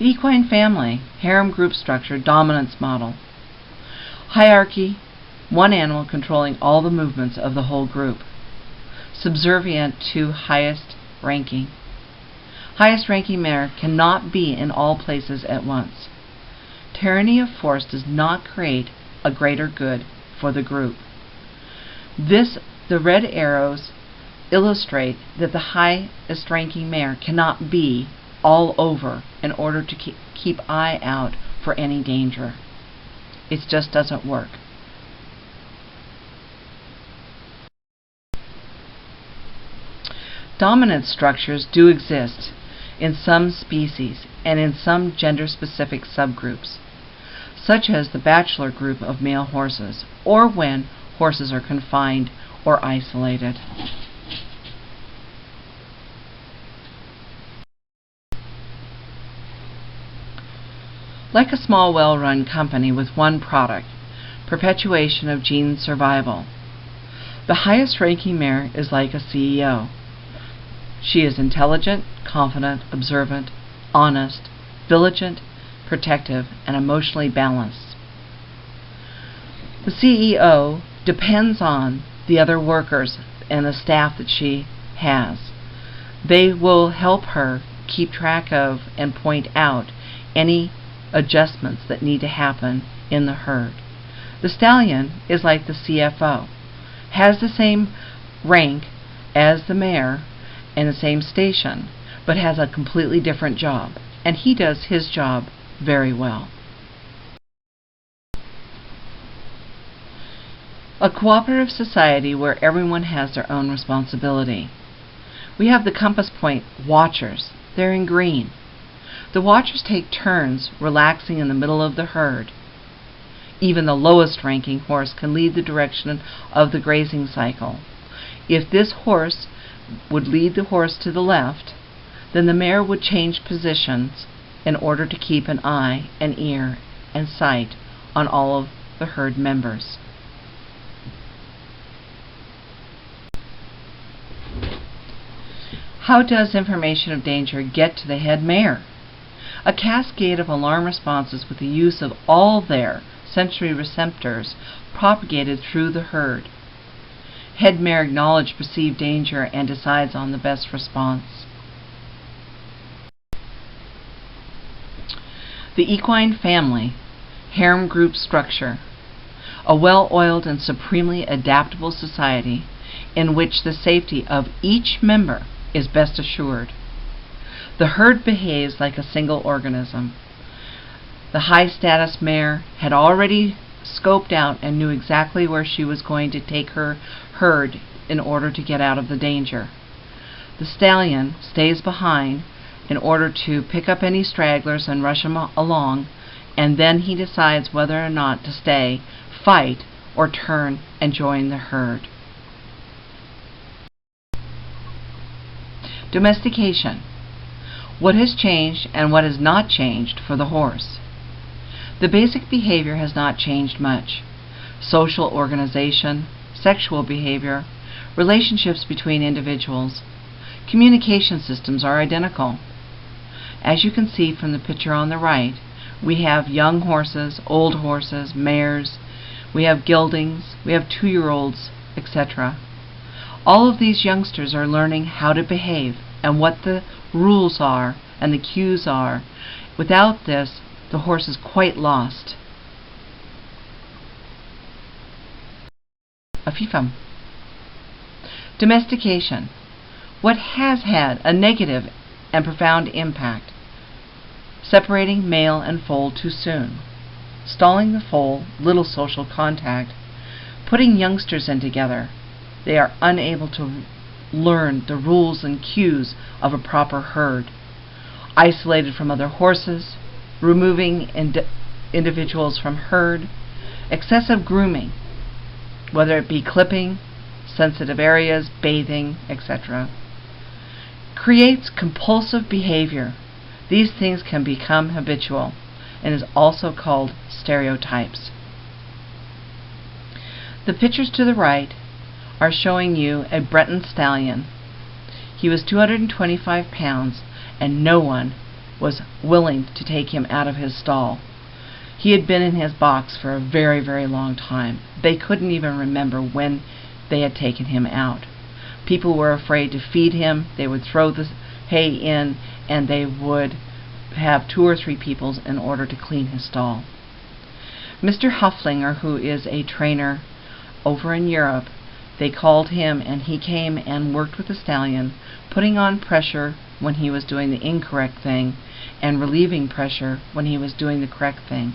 The equine family, harem group structure, dominance model. Hierarchy, one animal controlling all the movements of the whole group. Subservient to highest ranking. Highest ranking mare cannot be in all places at once. Tyranny of force does not create a greater good for the group. The red arrows illustrate that the highest ranking mare cannot be all over in order to keep eye out for any danger. It just doesn't work. Dominance structures do exist in some species and in some gender-specific subgroups, such as the bachelor group of male horses, or when horses are confined or isolated. Like a small, well-run company with one product, perpetuation of gene survival. The highest-ranking mare is like a CEO. She is intelligent, confident, observant, honest, vigilant, protective, and emotionally balanced. The CEO depends on the other workers and the staff that she has. They will help her keep track of and point out any adjustments that need to happen in the herd. The stallion is like the CFO, has the same rank as the mare and the same station, but has a completely different job, and he does his job very well. A cooperative society where everyone has their own responsibility. We have the compass point watchers. They're in green. The watchers take turns relaxing in the middle of the herd. Even the lowest ranking horse can lead the direction of the grazing cycle. If this horse would lead the horse to the left, then the mare would change positions in order to keep an eye, an ear, and sight on all of the herd members. How does information of danger get to the head mare? A cascade of alarm responses with the use of all their sensory receptors propagated through the herd. Head mare acknowledges perceived danger and decides on the best response. The equine family, harem group structure. A well-oiled and supremely adaptable society in which the safety of each member is best assured. The herd behaves like a single organism. The high-status mare had already scoped out and knew exactly where she was going to take her herd in order to get out of the danger. The stallion stays behind in order to pick up any stragglers and rush them along, and then he decides whether or not to stay, fight, or turn and join the herd. Domestication. What has changed and what has not changed for the horse? The basic behavior has not changed much. Social organization, sexual behavior, relationships between individuals, communication systems are identical. As you can see from the picture on the right, we have young horses, old horses, mares, we have geldings, we have 2-year-olds, etc. All of these youngsters are learning how to behave and what the rules are and the cues are. Without this, the horse is quite lost. Afifam. Domestication. What has had a negative and profound impact? Separating male and foal too soon. Stalling the foal, little social contact. Putting youngsters in together. They are unable to learn the rules and cues of a proper herd. Isolated from other horses. Removing individuals from herd. Excessive grooming, whether it be clipping, sensitive areas, bathing, etc. Creates compulsive behavior. These things can become habitual and is also called stereotypes. The pictures to the right are showing you a Breton stallion. He was 225 pounds and no one was willing to take him out of his stall. He had been in his box for a very, very long time. They couldn't even remember when they had taken him out. People were afraid to feed him. They would throw the hay in, and they would have 2 or 3 people in order to clean his stall. Mr. Hufflinger, who is a trainer over in Europe, they called him, and he came and worked with the stallion, putting on pressure when he was doing the incorrect thing and relieving pressure when he was doing the correct thing.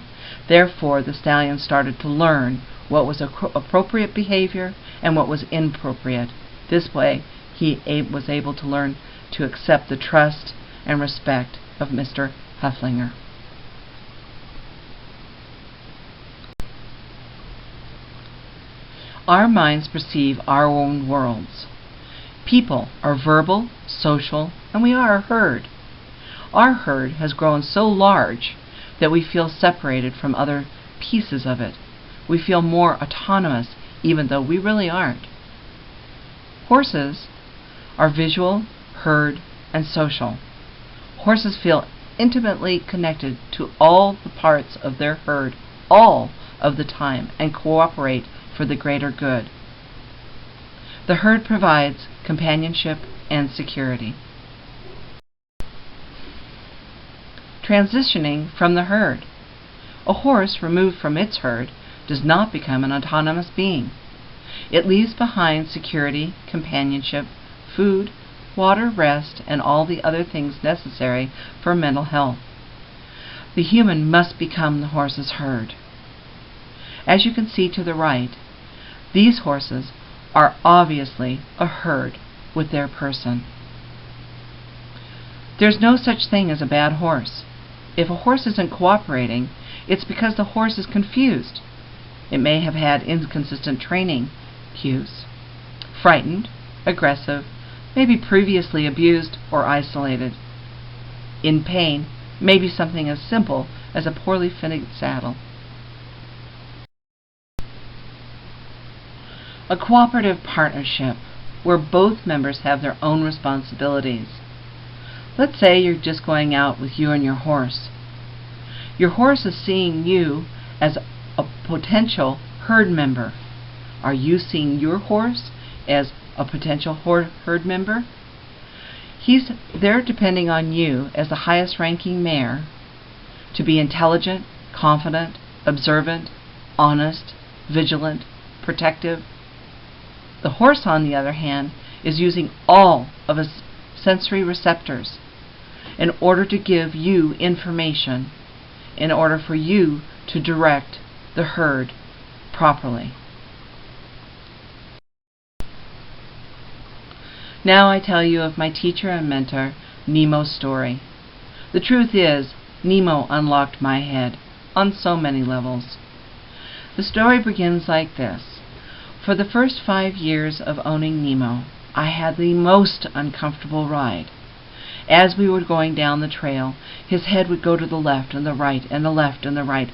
Therefore, the stallion started to learn what was appropriate behavior and what was inappropriate. This way, he was able to learn to accept the trust and respect of Mr. Hufflinger. Our minds perceive our own worlds. People are verbal, social, and we are a herd. Our herd has grown so large that we feel separated from other pieces of it. We feel more autonomous, even though we really aren't. Horses are visual, herd, and social. Horses feel intimately connected to all the parts of their herd all of the time and cooperate for the greater good. The herd provides companionship and security. Transitioning from the herd. A horse removed from its herd does not become an autonomous being. It leaves behind security, companionship, food, water, rest, and all the other things necessary for mental health. The human must become the horse's herd. As you can see to the right, these horses are obviously a herd with their person. There's no such thing as a bad horse. If a horse isn't cooperating, it's because the horse is confused. It may have had inconsistent training cues, frightened, aggressive, maybe previously abused or isolated. In pain, maybe something as simple as a poorly fitted saddle. A cooperative partnership where both members have their own responsibilities. Let's say you're just going out with you and your horse. Your horse is seeing you as a potential herd member. Are you seeing your horse as a potential herd member? He's there depending on you as the highest ranking mare to be intelligent, confident, observant, honest, vigilant, protective. The horse, on the other hand, is using all of his sensory receptors in order to give you information, in order for you to direct the herd properly. Now I tell you of my teacher and mentor, Nemo's story. The truth is, Nemo unlocked my head on so many levels. The story begins like this. For the first 5 years of owning Nemo, I had the most uncomfortable ride. As we were going down the trail, his head would go to the left and the right and the left and the right,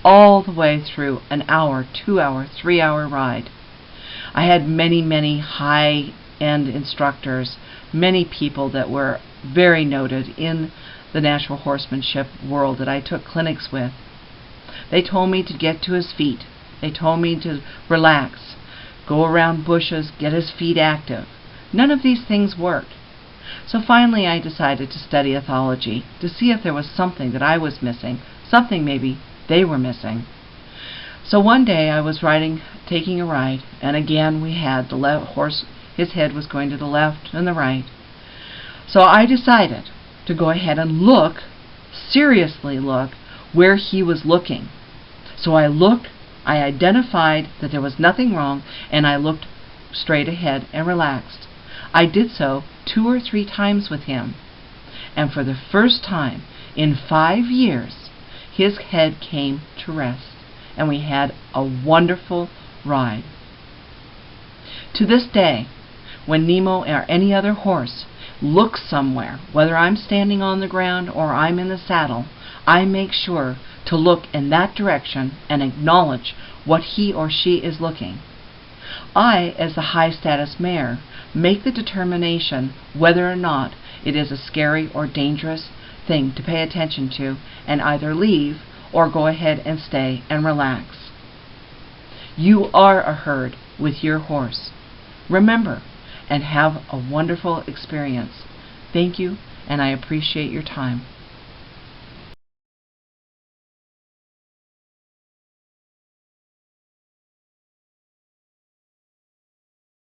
all the way through an hour, 2-hour, 3-hour ride. I had many high-end instructors, many people that were very noted in the natural horsemanship world that I took clinics with. They told me to get to his feet. They told me to relax, go around bushes, get his feet active. None of these things worked. So finally I decided to study ethology to see if there was something that I was missing, something maybe they were missing. So one day I was taking a ride, and again we had the horse, his head was going to the left and the right. So I decided to go ahead and seriously look, where he was looking. So I looked, I identified that there was nothing wrong, and I looked straight ahead and relaxed. I did so 2 or 3 times with him, and for the first time in 5 years, his head came to rest, and we had a wonderful ride. To this day, when Nemo or any other horse looks somewhere, whether I'm standing on the ground or I'm in the saddle, I make sure to look in that direction and acknowledge what he or she is looking. I, as the high-status mare, make the determination whether or not it is a scary or dangerous thing to pay attention to and either leave or go ahead and stay and relax. You are a herd with your horse. Remember, and have a wonderful experience. Thank you, and I appreciate your time.